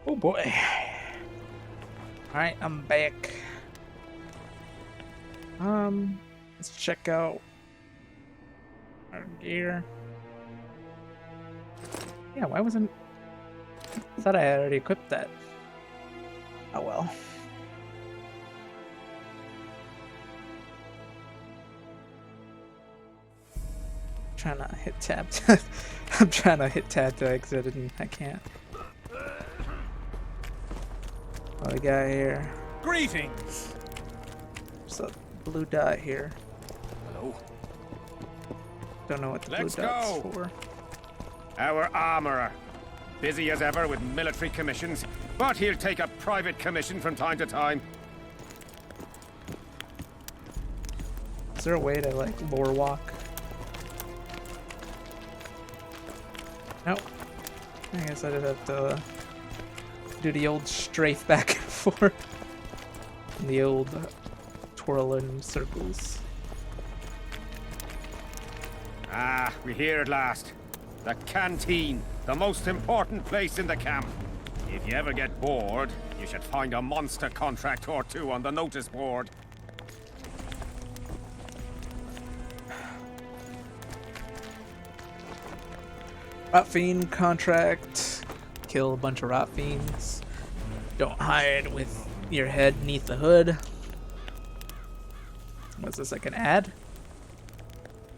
Oh boy. Alright, I'm back. Let's check out our gear. Yeah, why wasn't... I thought I had already equipped that. Oh well. Trying to hit tab. I'm trying to hit tab to exit and I can't. What we got here? Greetings! There's a blue dot here. Hello. Don't know what the Let's blue dot's go. for. Our armorer. Busy as ever with military commissions, but he'll take a private commission from time to time. Is there a way to like lore walk? Nope. I guess I just have to do the old strafe back and forth. And the old twirl in circles. Ah, we're here at last. The canteen, the most important place in the camp. If you ever get bored, you should find a monster contract or two on the notice board. Rot Fiend contract. Kill a bunch of Rot Fiends. Don't hide with your head beneath the hood. What's this, like an ad?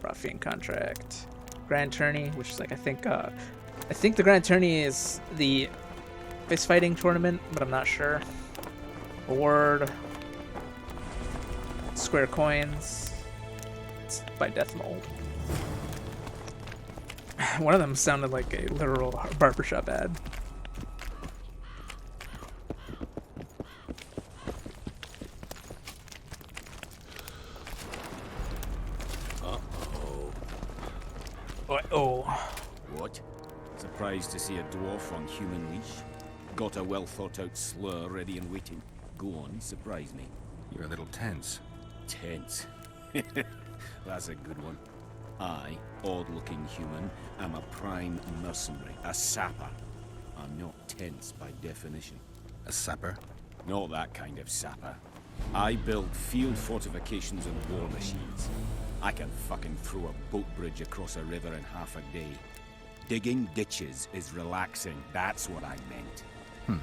Rot Fiend contract. Grand Tourney, which is like I think the Grand Tourney is the fist fighting tournament, but I'm not sure. Award. Square coins. It's by Death Mold. One of them sounded like a literal barbershop ad. Oh. What? Surprised to see a dwarf on human leash? Got a well thought out slur ready and waiting. Go on, surprise me. You're a little tense. Tense. That's a good one. I, odd-looking human, am a prime mercenary, a sapper. I'm not tense by definition. A sapper? Not that kind of sapper. I build field fortifications and war machines. I can fucking throw a boat bridge across a river in half a day. Digging ditches is relaxing, that's what I meant.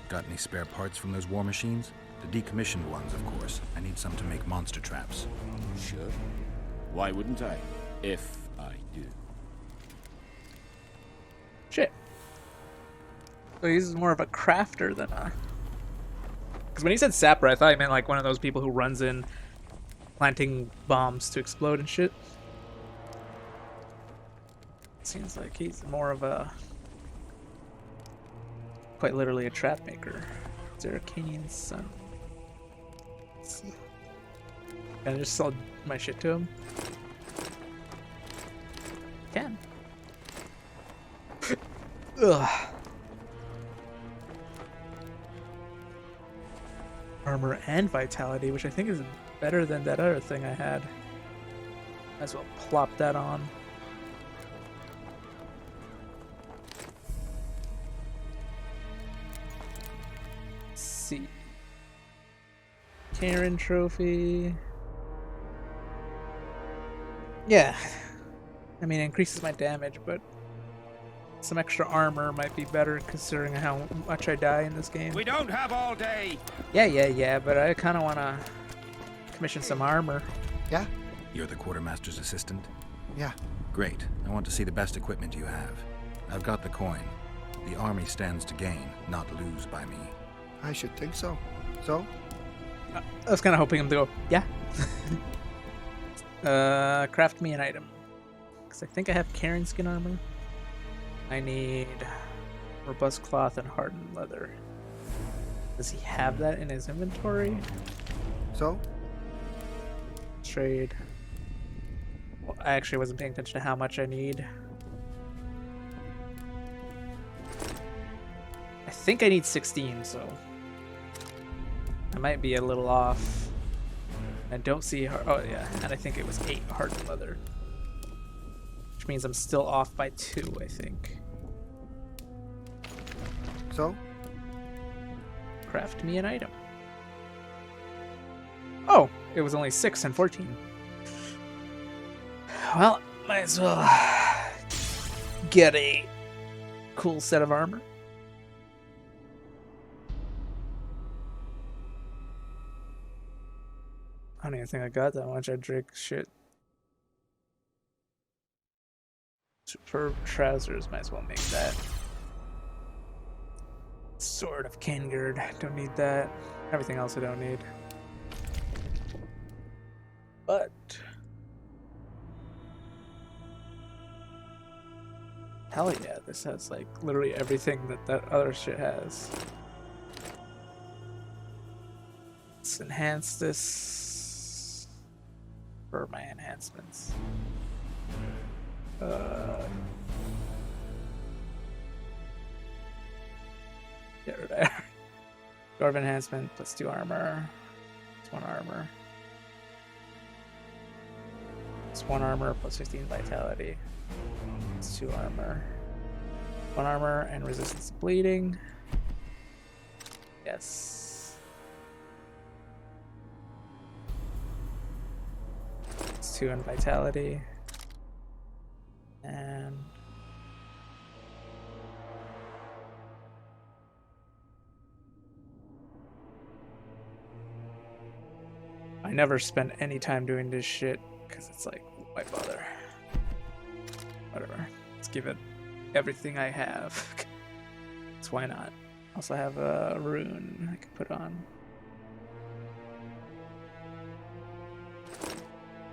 Got any spare parts from those war machines? The decommissioned ones, of course. I need some to make monster traps. Sure. Why wouldn't I? If I do. Shit. So he's more of a crafter than a... Because when he said sapper, I thought he meant like one of those people who runs in planting bombs to explode and shit. Seems like he's more of a... quite literally a trap maker. Zeracanian's son. Can I just sell my shit to him? Can. Ugh. Armor and vitality, which I think is better than that other thing I had. Might as well plop that on. Let's see. Karen trophy. Yeah. I mean, it increases my damage, but some extra armor might be better considering how much I die in this game. We don't have all day. Yeah, but I kind of want to commission some armor. Yeah? You're the quartermaster's assistant? Yeah. Great. I want to see the best equipment you have. I've got the coin. The army stands to gain, not lose by me. I should think so. So? I was kind of hoping him to go, yeah. Craft me an item. Because I think I have Karen skin armor. I need robust cloth and hardened leather. Does he have that in his inventory? So? Trade. Well, I actually wasn't paying attention to how much I need. I think I need 16, so I might be a little off. I don't see... Oh, yeah. And I think it was 8 hardened leather. Which means I'm still off by 2, I think. So? Craft me an item. Oh, it was only 6 and 14. Well, might as well get a cool set of armor. I don't even think I got that much. I drink shit. Superb trousers, might as well make that. Sword of Kaedwen, don't need that. Everything else I don't need. But hell yeah, this has like literally everything that other shit has. Let's enhance this for my enhancements. Get rid of there. Dwarf enhancement plus 2 armor. It's 1 armor. It's 1 armor plus 15 vitality. It's 2 armor. 1 armor and resistance to bleeding. Yes. It's 2 in vitality. And I never spend any time doing this shit because it's like, why bother? Whatever. Let's give it everything I have. So why not? Also have a rune I can put on.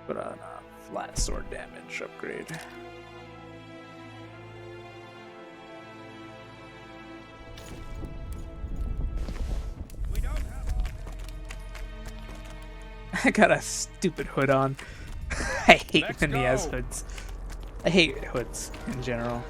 Put on a flat sword damage upgrade. I got a stupid hood on. I hate when he has hoods. I hate hoods in general.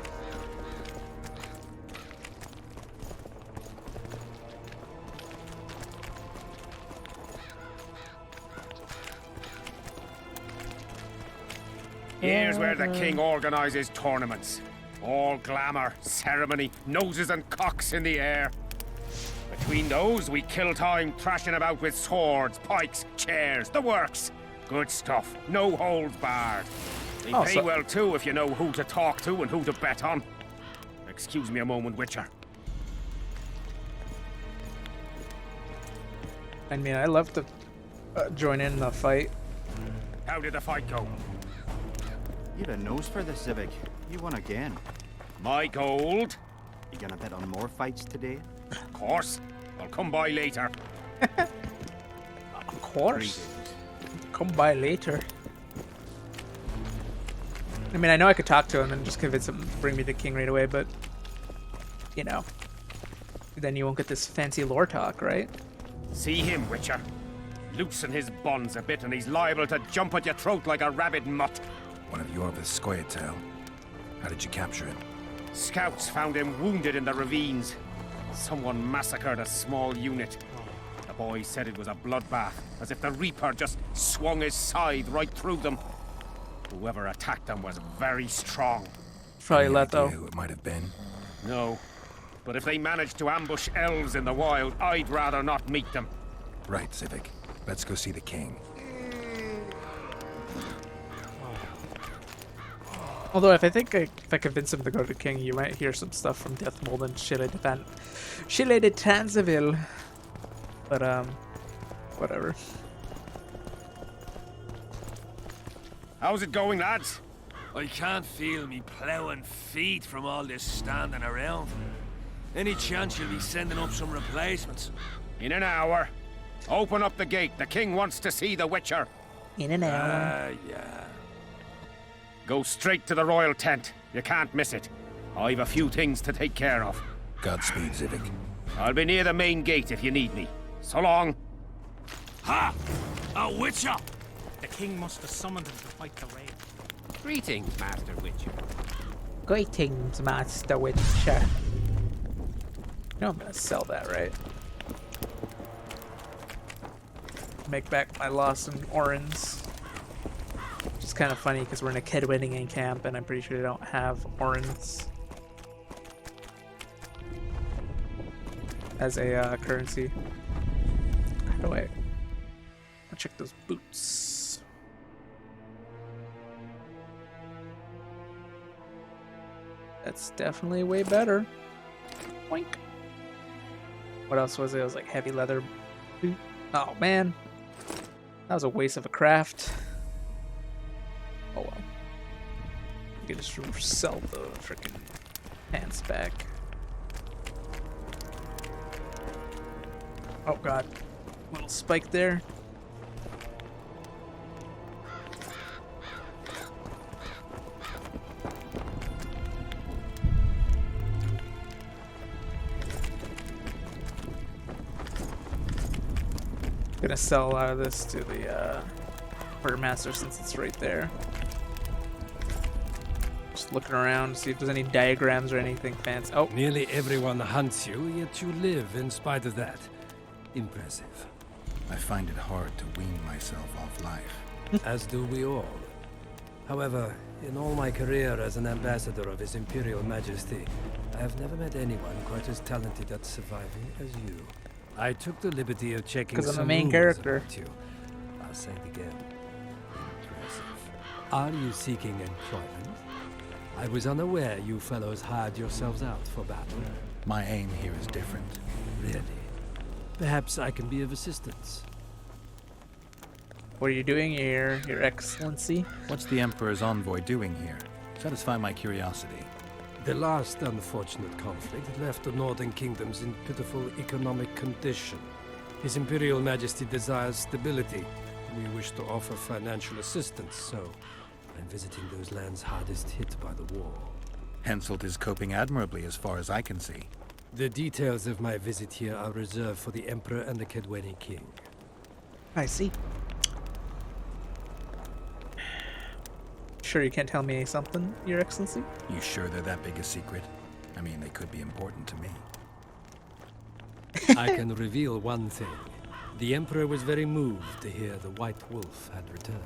Here's where the king organizes tournaments. All glamour, ceremony, noses and cocks in the air. Between those, we kill time thrashing about with swords, pikes, chairs, the works. Good stuff, no holds barred. They pay well too if you know who to talk to and who to bet on. Excuse me a moment, Witcher. I mean, I love to join in the fight. How did the fight go? You had a nose for this, Civic. You won again. My gold? You gonna bet on more fights today? Of course. I'll come by later. Of course. Come by later. I mean, I know I could talk to him and just convince him to bring me the king right away, but you know, then you won't get this fancy lore talk, right? See him, Witcher. Loosen his bonds a bit and he's liable to jump at your throat like a rabid mutt. One of Yorva's Scoia'tael. How did you capture him? Scouts found him wounded in the ravines. Someone massacred a small unit. The boy said it was a bloodbath, as if the Reaper just swung his scythe right through them. Whoever attacked them was very strong. Probably Any Leto. idea who it might have been? No. But if they managed to ambush elves in the wild, I'd rather not meet them. Right, Civic. Let's go see the king. Although if I convince him to go to the king, you might hear some stuff from Deathmold and Chile de Tanzaville. But whatever. How's it going, lads? I can't feel me ploughing feet from all this standing around. Any chance you'll be sending up some replacements? In an hour. Open up the gate. The king wants to see the Witcher. In an hour. Yeah. Go straight to the royal tent. You can't miss it. I've a few things to take care of. Godspeed, Civic. I'll be near the main gate if you need me. So long. Ha! A Witcher! The king must have summoned him to fight the raid. Greetings, Master Witcher. Greetings, Master Witcher. You know I'm gonna sell that, right? Make back my loss in Orans. Which is kind of funny because we're in a Kaedwenian camp and I'm pretty sure they don't have Orans. as a currency. How do I? I'll check those boots. That's definitely way better. Boink. What else was it? It was like heavy leather boot. Oh man, that was a waste of a craft. Oh well. You can just sell the freaking pants back. Oh god, little spike there. Gonna sell a lot of this to the quartermaster since it's right there. Just looking around to see if there's any diagrams or anything fancy. Oh, Nearly everyone hunts you, yet you live in spite of that. Impressive. I find it hard to wean myself off life. As do we all. However, in all my career as an ambassador of His Imperial Majesty, I have never met anyone quite as talented at surviving as you. I took the liberty of checking 'Cause I'm the some main rumors character. about you. I'll say it again. Impressive. Are you seeking employment? I was unaware you fellows hired yourselves out for battle. My aim here is different. Really? Perhaps I can be of assistance. what are you doing here, Your Excellency? What's the Emperor's envoy doing here? Satisfy my curiosity. The last unfortunate conflict left the northern kingdoms in pitiful economic condition. His Imperial Majesty desires stability. We wish to offer financial assistance, so I'm visiting those lands hardest hit by the war. Henselt is coping admirably as far as I can see. The details of my visit here are reserved for the Emperor and the Kaedwen King. I see. Sure you can't tell me something, Your Excellency? You sure they're that big a secret? I mean, they could be important to me. I can reveal one thing. The Emperor was very moved to hear the White Wolf had returned.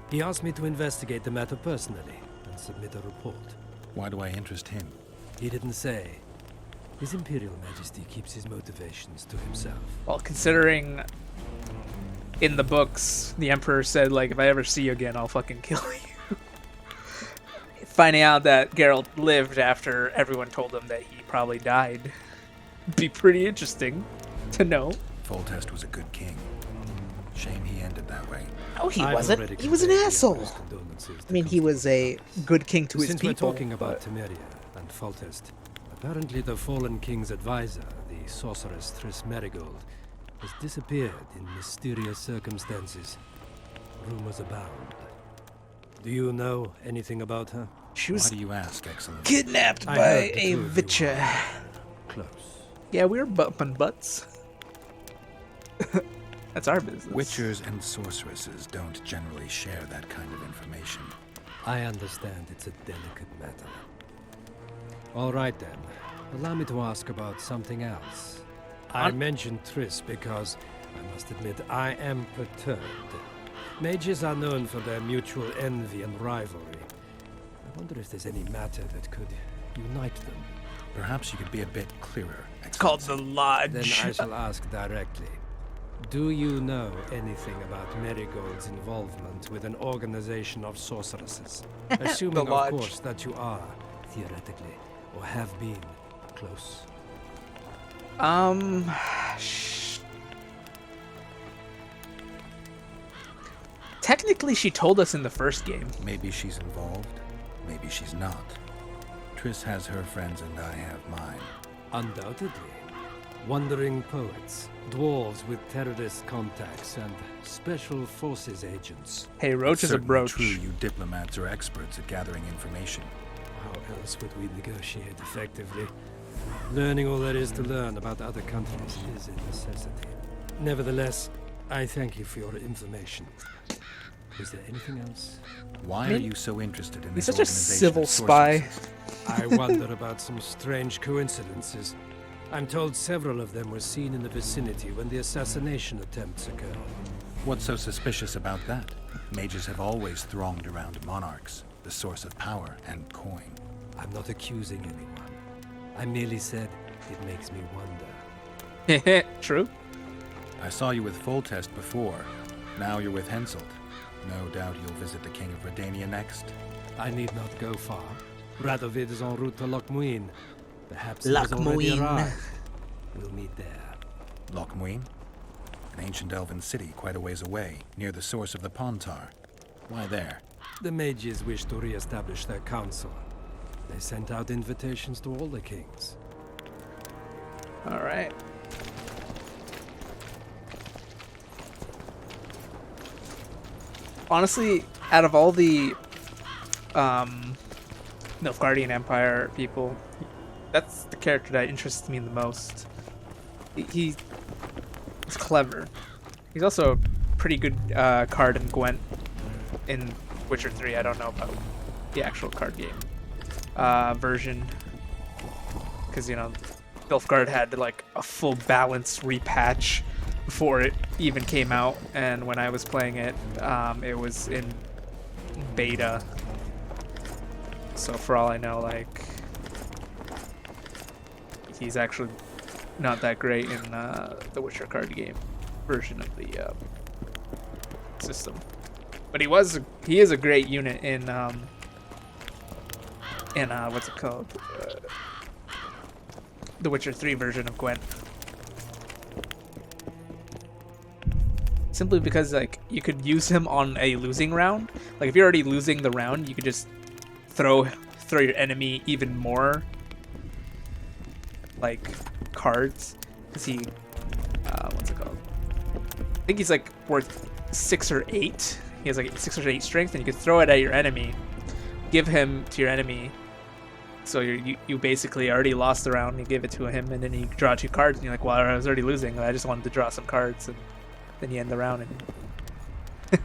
He asked me to investigate the matter personally and submit a report. Why do I interest him? He didn't say. His Imperial Majesty keeps his motivations to himself. Well, considering in the books, the Emperor said, like, if I ever see you again, I'll fucking kill you. Finding out that Geralt lived after everyone told him that he probably died be pretty interesting to know. Foltest was a good king. Shame he ended that way. Oh, he I've wasn't. already He was an conveyed the asshole. Emperor's condolences to I mean, he was a good king to his Since people. we're talking about but- Temeria and Foltest, apparently the fallen king's advisor, the sorceress Triss Merigold, has disappeared in mysterious circumstances. Rumors abound. Do you know anything about her? She Why was do you ask, Excellent? kidnapped I by heard the a two of you Witcher. are Close. Yeah, we were bumping butts. That's our business. Witchers and sorceresses don't generally share that kind of information. I understand it's a delicate matter. All right then. Allow me to ask about something else. I mentioned Triss because, I must admit, I am perturbed. Mages are known for their mutual envy and rivalry. I wonder if there's any matter that could unite them. Perhaps you could be a bit clearer, It's called the Lodge. Then I shall ask directly. Do you know anything about Merigold's involvement with an organization of sorceresses? Assuming, of Lodge. course, that you are, theoretically, or have been, close. Technically, she told us in the first game. Maybe she's involved, maybe she's not. Triss has her friends and I have mine. Undoubtedly. Wandering poets, dwarves with terrorist contacts, and special forces agents. Hey, Roach is a Certainly brooch. true you diplomats are experts at gathering information. How else would we negotiate effectively? Learning all there is to learn about other countries is a necessity. Nevertheless, I thank you for your information. Is there anything else? Why are you so interested in He's this such a organization civil of spy. sorceresses? I wonder about some strange coincidences. I'm told several of them were seen in the vicinity when the assassination attempts occurred. What's so suspicious about that? Mages have always thronged around monarchs, the source of power and coin. I'm not accusing anyone. I merely said it makes me wonder. True. I saw you with Foltest before. Now you're with Henselt. No doubt you'll visit the King of Redania next. I need not go far. Radovid is en route to Lochmuin. Perhaps he has already arrived. We'll meet there. Lochmuin? An ancient elven city quite a ways away, near the source of the Pontar. Why there? The mages wish to re-establish their council. They sent out invitations to all the kings. All right. Honestly, out of all the Nilfgaardian Empire people, that's the character that interests me the most. He's clever. He's also a pretty good card in Gwent in Witcher 3. I don't know about the actual card game version, because you know Nilfgaard had like a full balance repatch before it even came out, and when I was playing it, it was in beta. So for all I know, like, he's actually not that great in the Witcher card game version of the system. But he is a great unit in what's it called? The Witcher 3 version of Gwent. Simply because like you could use him on a losing round. Like if you're already losing the round, you could just throw your enemy even more like cards. Cause he what's it called? I think he's like worth 6 or 8. He has like 6 or 8 strength, and you could throw it at your enemy, give him to your enemy. So you basically already lost the round. You give it to him, and then you draw 2 cards, and you're like, well, I was already losing. I just wanted to draw some cards, and then you end the round, and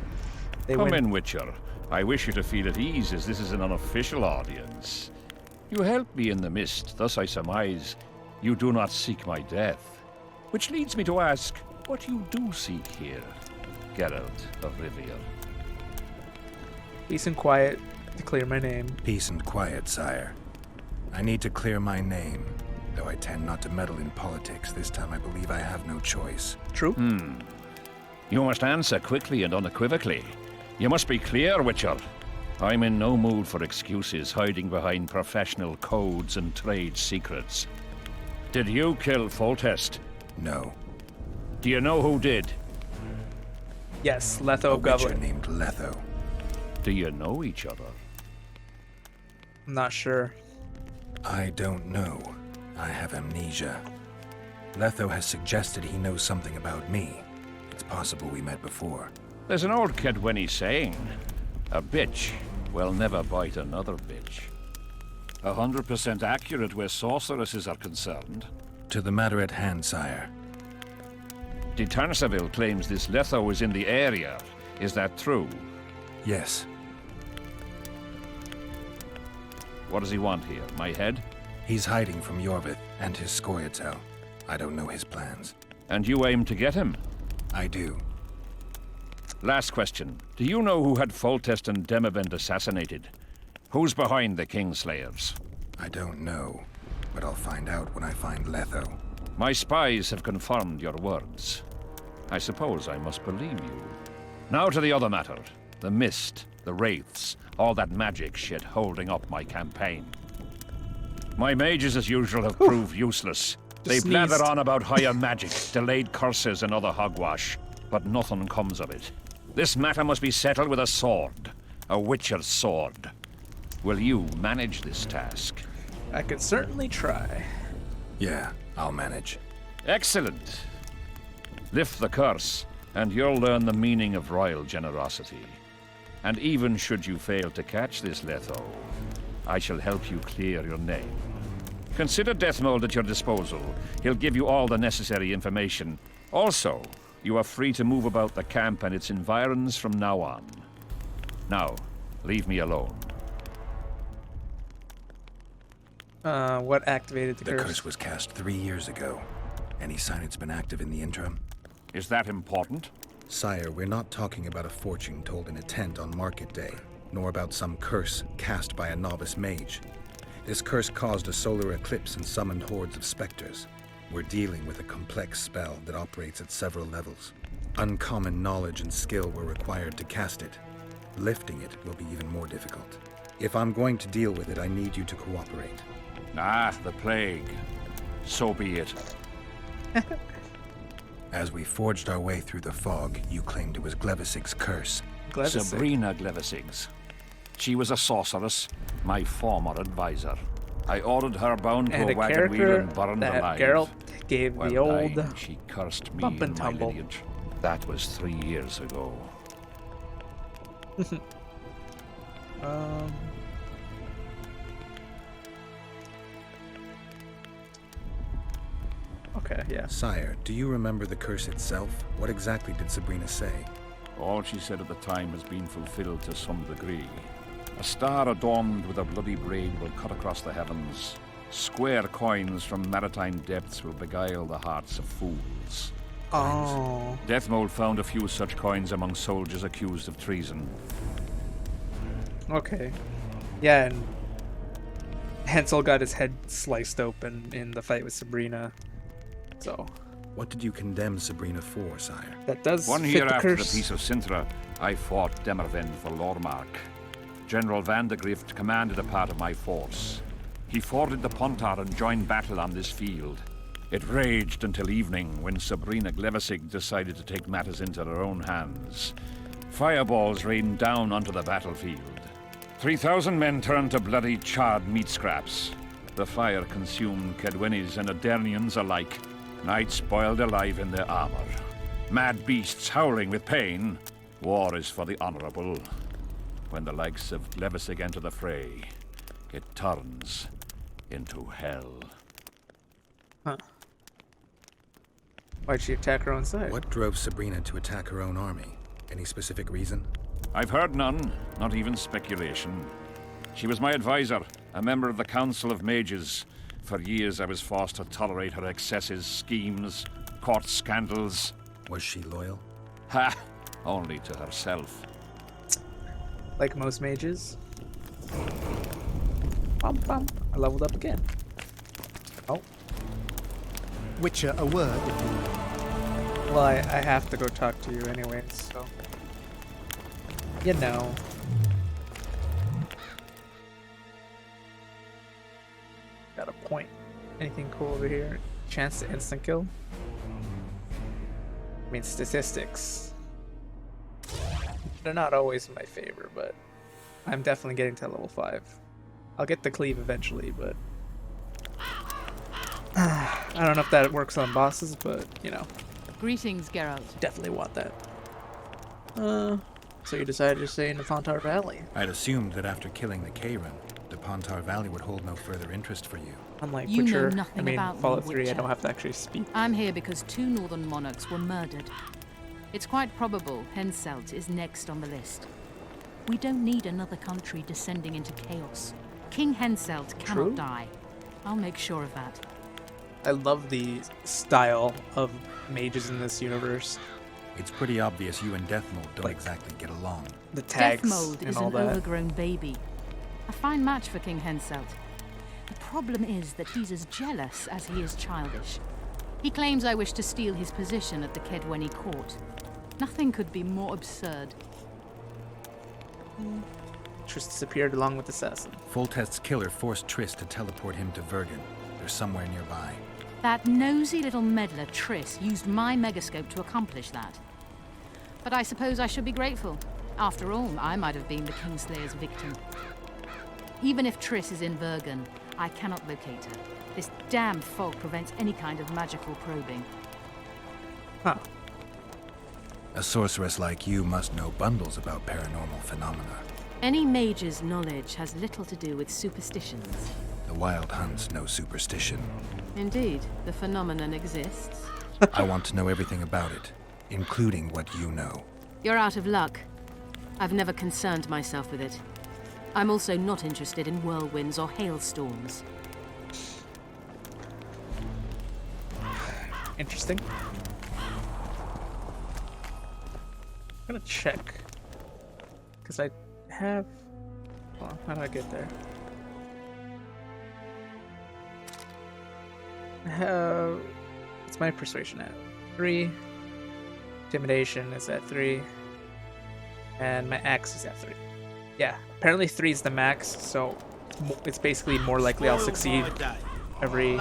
they Come win. in, Witcher. I wish you to feel at ease, as this is an unofficial audience. You helped me in the mist, thus I surmise you do not seek my death. Which leads me to ask what you do seek here, Geralt of Rivia. Peace and quiet to clear my name. Peace and quiet, sire. I need to clear my name. Though I tend not to meddle in politics, this time I believe I have no choice. True. You must answer quickly and unequivocally. You must be clear, Witcher. I'm in no mood for excuses hiding behind professional codes and trade secrets. Did you kill Foltest? No. Do you know who did? Yes, Letho A witcher Goblin. named Letho. Do you know each other? I'm not sure. I don't know. I have amnesia. Letho has suggested he knows something about me. It's possible we met before. There's an old Kaedweni saying, a bitch will never bite another bitch. 100% accurate where sorceresses are concerned. To the matter at hand, sire. De Tanseville claims this Letho is in the area. Is that true? Yes. What does he want here? My head? He's hiding from Yorvith and his Scoia'tael. I don't know his plans. And you aim to get him? I do. Last question. Do you know who had Foltest and Demavend assassinated? Who's behind the Kingslayers? I don't know, but I'll find out when I find Letho. My spies have confirmed your words. I suppose I must believe you. Now to the other matter. The mist, the wraiths, all that magic shit holding up my campaign. My mages, as usual, have proved useless. They blather on about higher magic, delayed curses, and other hogwash, but nothing comes of it. This matter must be settled with a sword. A witcher's sword. Will you manage this task? I could certainly try. Yeah, I'll manage. Excellent. Lift the curse, and you'll learn the meaning of royal generosity. And even should you fail to catch this Letho, I shall help you clear your name. Consider Deathmold at your disposal. He'll give you all the necessary information. Also, you are free to move about the camp and its environs from now on. Now, leave me alone. What activated the The curse? curse was cast 3 years ago. Any sign it's been active in the interim? Is that important? Sire, we're not talking about a fortune told in a tent on market day, nor about some curse cast by a novice mage. This curse caused a solar eclipse and summoned hordes of specters. We're dealing with a complex spell that operates at several levels. Uncommon knowledge and skill were required to cast it. Lifting it will be even more difficult. If I'm going to deal with it, I need you to cooperate. Ah, the plague. So be it. As we forged our way through the fog, you claimed it was Glevisig's curse. Glevisig. Sabrina Glevisig's. She was a sorceress, my former advisor. I ordered her bound to And a a wagon wheel character and burned that alive. Geralt gave While the old dying, she cursed me bump and and my tumble. lineage. That was 3 years ago. Okay, yeah. Sire, do you remember the curse itself? What exactly did Sabrina say? All she said at the time has been fulfilled to some degree. A star adorned with a bloody blade will cut across the heavens. Square coins from maritime depths will beguile the hearts of fools. Oh. Deathmold found a few such coins among soldiers accused of treason. Okay. Yeah, and Hansel got his head sliced open in the fight with Sabrina. So What did you condemn Sabrina for, sire? that does 1 fit year the after the curse. Peace of Sintra, I fought Demervend for Lormark. General Van de Grift commanded a part of my force. He forded the Pontar and joined battle on this field. It raged until evening, when Sabrina Glevisig decided to take matters into her own hands. Fireballs rained down onto the battlefield. 3,000 men turned to bloody charred meat scraps. The fire consumed Kaedwenis and Aedernians alike. Knights boiled alive in their armor. Mad beasts howling with pain. War is for the honorable. When the likes of Glevisig enter the fray, it turns into hell. Huh. Why'd she attack her own side? What drove Sabrina to attack her own army? Any specific reason? I've heard none, not even speculation. She was my advisor, a member of the Council of Mages. For years I was forced to tolerate her excesses, schemes, court scandals. Was she loyal? Ha! Only to herself. Like most mages. Bum, bum. I leveled up again. Oh. Witcher, a word. Well, I have to go talk to you anyways, so. You know. Got a point. Anything cool over here? Chance to instant kill? I mean, statistics. They're not always in my favor, but I'm definitely getting to level 5. I'll get the cleave eventually, but I don't know if that works on bosses, but you know. Greetings, Geralt. Definitely want that. So you decided to stay in the Pontar Valley. I'd assumed that after killing the Kaedwen, the Pontar Valley would hold no further interest for you. Unlike You know Witcher, nothing I mean about me, Fallout 3, I Witcher. don't have to actually speak. I'm here because 2 northern monarchs were murdered. It's quite probable Henselt is next on the list. We don't need another country descending into chaos. King Henselt cannot True. die. I'll make sure of that. I love the style of mages in this universe. It's pretty obvious you and Deathmold don't Like- exactly get along. The tags Deathmold and is all an that. overgrown baby. A fine match for King Henselt. The problem is that he's as jealous as he is childish. He claims I wish to steal his position at the Kaedweni court. Nothing could be more absurd. Triss disappeared along with Assassin. Foltest's killer forced Triss to teleport him to Vergen. They're somewhere nearby. That nosy little meddler Triss used my megascope to accomplish that. But I suppose I should be grateful. After all, I might have been the Kingslayer's victim. Even if Triss is in Vergen, I cannot locate her. This damn fog prevents any kind of magical probing. Huh. A sorceress like you must know bundles about paranormal phenomena. Any mage's knowledge has little to do with superstitions. The Wild Hunt's no superstition. Indeed, the phenomenon exists. I want to know everything about it, including what you know. You're out of luck. I've never concerned myself with it. I'm also not interested in whirlwinds or hailstorms. Interesting. I'm gonna check. Because I have... Hold on, how do I get there? What's my persuasion at? 3. Intimidation is at 3. And my axe is at 3. Yeah, apparently 3 is the max, so it's basically more likely I'll succeed every You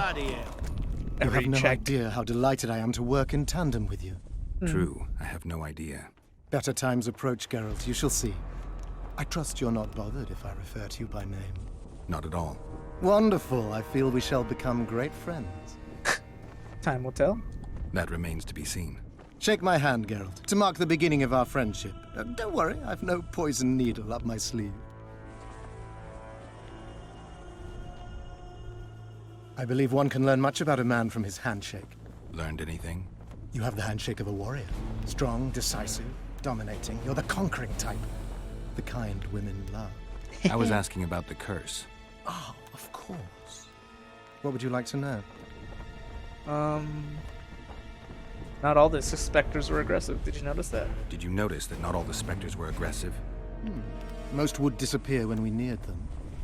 have no check. idea how delighted I am to work in tandem with you. True, I have no idea. Better times approach, Geralt. You shall see. I trust you're not bothered if I refer to you by name. Not at all. Wonderful. I feel we shall become great friends. Time will tell. That remains to be seen. Shake my hand, Geralt, to mark the beginning of our friendship. Don't worry, I've no poison needle up my sleeve. I believe one can learn much about a man from his handshake. Learned anything? You have the handshake of a warrior. Strong, decisive, dominating. You're the conquering type. The kind women love. I was asking about the curse. Oh, of course. What would you like to know? Not all the specters were aggressive. Did you notice that? Did you notice that not all the specters were aggressive? Most would disappear when we neared them.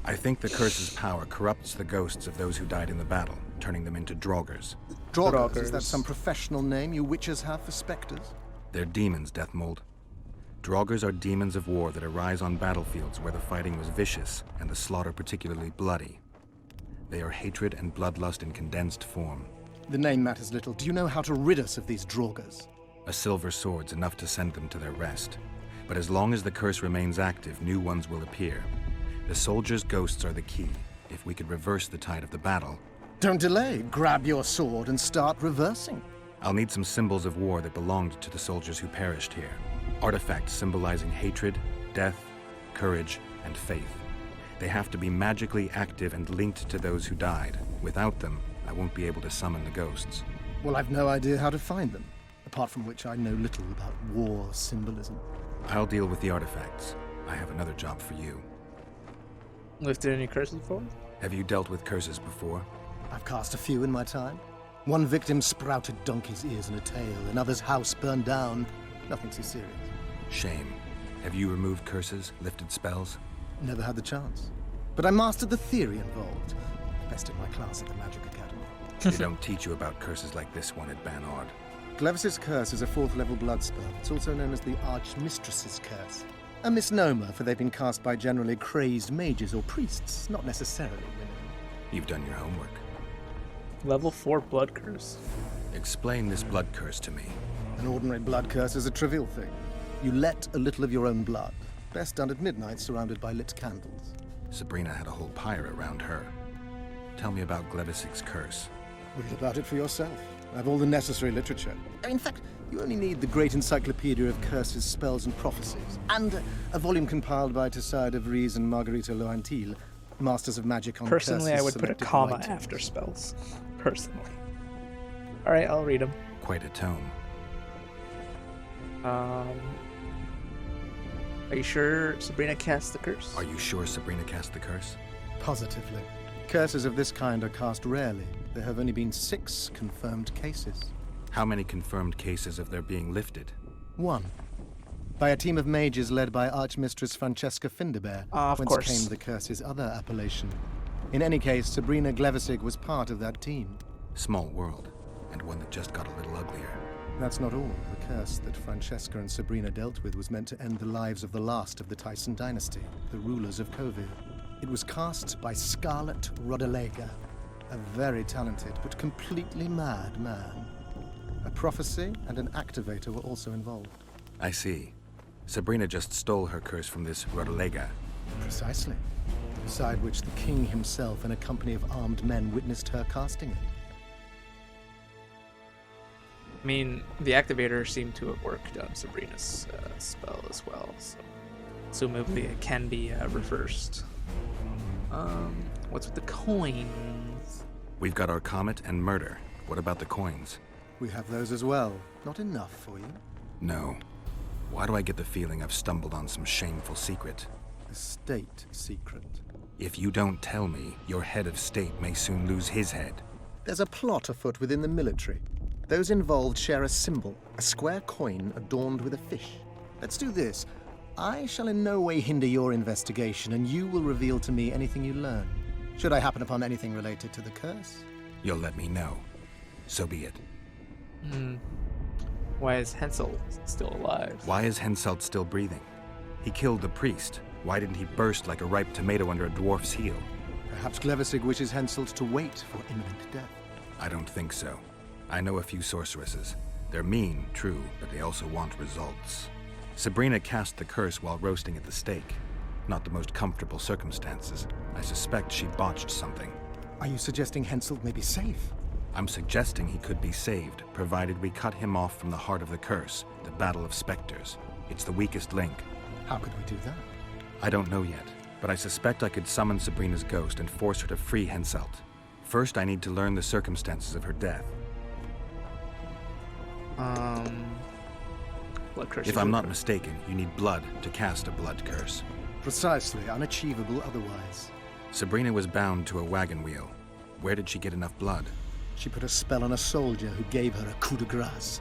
I think the curse's power corrupts the ghosts of those who died in the battle, turning them into draugrs. Draugrs? Is that some professional name you witches have for specters? They're demons, Deathmold. Draugrs are demons of war that arise on battlefields where the fighting was vicious and the slaughter particularly bloody. They are hatred and bloodlust in condensed form. The name matters little. Do you know how to rid us of these draugrs? A silver sword's enough to send them to their rest. But as long as the curse remains active, new ones will appear. The soldiers' ghosts are the key. If we could reverse the tide of the battle... Don't delay. Grab your sword and start reversing. I'll need some symbols of war that belonged to the soldiers who perished here. Artifacts symbolizing hatred, death, courage, and faith. They have to be magically active and linked to those who died. Without them, I won't be able to summon the ghosts. Well, I've no idea how to find them, apart from which I know little about war symbolism. I'll deal with the artifacts. I have another job for you. Lifted any curses before? Have you dealt with curses before? I've cast a few in my time. One victim sprouted donkey's ears and a tail, another's house burned down. Nothing too serious. Shame. Have you removed curses, lifted spells? Never had the chance. But I mastered the theory involved. Best in my class at the Magic Academy. They don't teach you about curses like this one at Banord. Glevis's curse is a 4th level blood spell. It's also known as the Archmistress's curse. A misnomer, for they've been cast by generally crazed mages or priests, not necessarily women. You've done your homework. Level 4 blood curse. Explain this blood curse to me. An ordinary blood curse is a trivial thing. You let a little of your own blood. Best done at midnight, surrounded by lit candles. Sabrina had a whole pyre around her. Tell me about Glevis's curse. Read about it for yourself. I have all the necessary literature. In fact, you only need the great encyclopedia of curses, spells, and prophecies, and a volume compiled by Tessard de Vries and Margarita Loantil, masters of magic on Personally, curses, I would put a selected comma writings. after spells. Personally. Alright, I'll read them. Quite a tome. Are you sure Sabrina cast the curse? Are you sure Sabrina cast the curse? Positively. Curses of this kind are cast rarely. There have only been 6 confirmed cases. How many confirmed cases of their being lifted? 1. By a team of mages led by Archmistress Francesca Finderbear, Of whence course. came the curse's other appellation. In any case, Sabrina Glevisig was part of that team. Small world, and one that just got a little uglier. That's not all. The curse that Francesca and Sabrina dealt with was meant to end the lives of the last of the Tyson dynasty, the rulers of Kovir. It was cast by Scarlet Rodalega, a very talented but completely mad man. A prophecy and an activator were also involved. I see. Sabrina just stole her curse from this Rodalega. Precisely. Beside which the king himself and a company of armed men witnessed her casting it. I mean, the activator seemed to have worked on Sabrina's spell as well, so assumably it can be reversed. What's with the coins? We've got our comet and murder. What about the coins? We have those as well. Not enough for you. No. Why do I get the feeling I've stumbled on some shameful secret? A state secret. If you don't tell me, your head of state may soon lose his head. There's a plot afoot within the military. Those involved share a symbol, a square coin adorned with a fish. Let's do this. I shall in no way hinder your investigation, and you will reveal to me anything you learn. Should I happen upon anything related to the curse? You'll let me know. So be it. Why is Hensel still alive? Why is Henselt still breathing? He killed the priest. Why didn't he burst like a ripe tomato under a dwarf's heel? Perhaps Cleversig wishes Henselt to wait for imminent death. I don't think so. I know a few sorceresses. They're mean, true, but they also want results. Sabrina cast the curse while roasting at the stake. Not the most comfortable circumstances. I suspect she botched something. Are you suggesting Henselt may be safe? I'm suggesting he could be saved, provided we cut him off from the heart of the curse, the Battle of Spectres. It's the weakest link. How could we do that? I don't know yet, but I suspect I could summon Sabrina's ghost and force her to free Henselt. First, I need to learn the circumstances of her death. Blood curse. If I'm not mistaken, you need blood to cast a blood curse. Precisely, unachievable otherwise. Sabrina was bound to a wagon wheel. Where did she get enough blood? She put a spell on a soldier who gave her a coup de grace.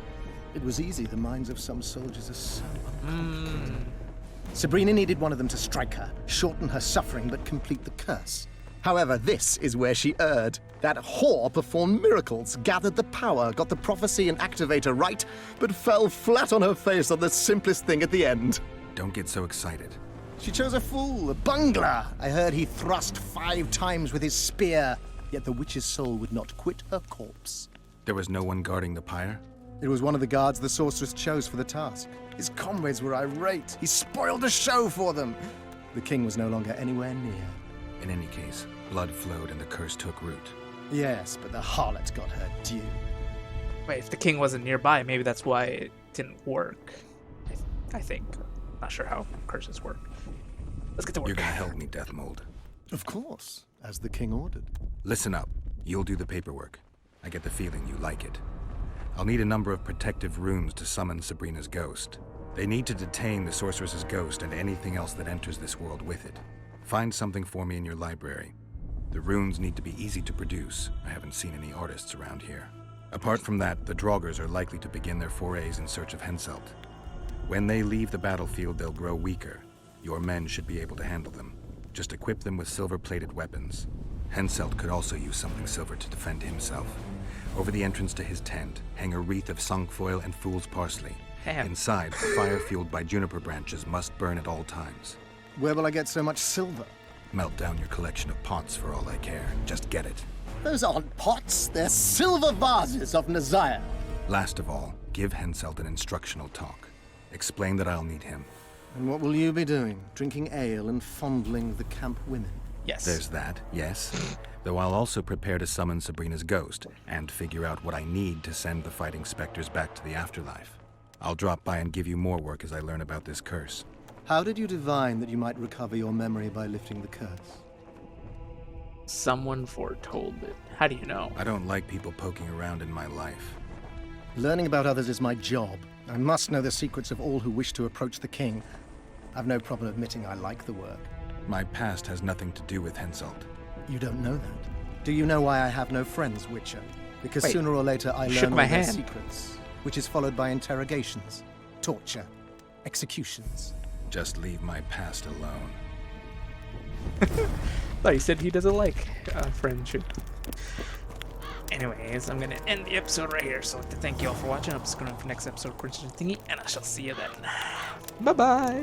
It was easy, the minds of some soldiers are so uncomplicated. Sabrina needed one of them to strike her, shorten her suffering, but complete the curse. However, this is where she erred. That whore performed miracles, gathered the power, got the prophecy and activator right, but fell flat on her face on the simplest thing at the end. Don't get so excited. She chose a fool, a bungler. I heard he thrust 5 times with his spear, yet the witch's soul would not quit her corpse. There was no one guarding the pyre? It was one of the guards the sorceress chose for the task. His comrades were irate. He spoiled the show for them. The king was no longer anywhere near. In any case, blood flowed and the curse took root. Yes, but the harlot got her due. Wait, if the king wasn't nearby, maybe that's why it didn't work. I think. Not sure how curses work. Let's get to work. You're gonna help me, Death Mold. Of course, as the king ordered. Listen up. You'll do the paperwork. I get the feeling you like it. I'll need a number of protective runes to summon Sabrina's ghost. They need to detain the sorceress's ghost and anything else that enters this world with it. Find something for me in your library. The runes need to be easy to produce. I haven't seen any artists around here. Apart from that, the Draugrs are likely to begin their forays in search of Henselt. When they leave the battlefield, they'll grow weaker. Your men should be able to handle them. Just equip them with silver-plated weapons. Henselt could also use something silver to defend himself. Over the entrance to his tent, hang a wreath of cinquefoil and fool's parsley. Damn. Inside, fire fueled by juniper branches must burn at all times. Where will I get so much silver? Melt down your collection of pots for all I care. Just get it. Those aren't pots, they're silver vases of Nazaya. Last of all, give Henselt an instructional talk. Explain that I'll need him. And what will you be doing? Drinking ale and fondling the camp women? Yes. There's that, yes. Though I'll also prepare to summon Sabrina's ghost and figure out what I need to send the fighting specters back to the afterlife. I'll drop by and give you more work as I learn about this curse. How did you divine that you might recover your memory by lifting the curse? Someone foretold it. How do you know? I don't like people poking around in my life. Learning about others is my job. I must know the secrets of all who wish to approach the king. I've no problem admitting I like the work. My past has nothing to do with Henselt. You don't know that. Do you know why I have no friends, Witcher? Because Wait, sooner or later I shook learn all my their hand. secrets, which is followed by interrogations, torture, executions. Just leave my past alone. Thought he said he doesn't like friendship. Anyways, I'm gonna end the episode right here. So I'd like to thank you all for watching. I'm just going for the next episode of Coincidence Thingy, and I shall see you then. Bye bye.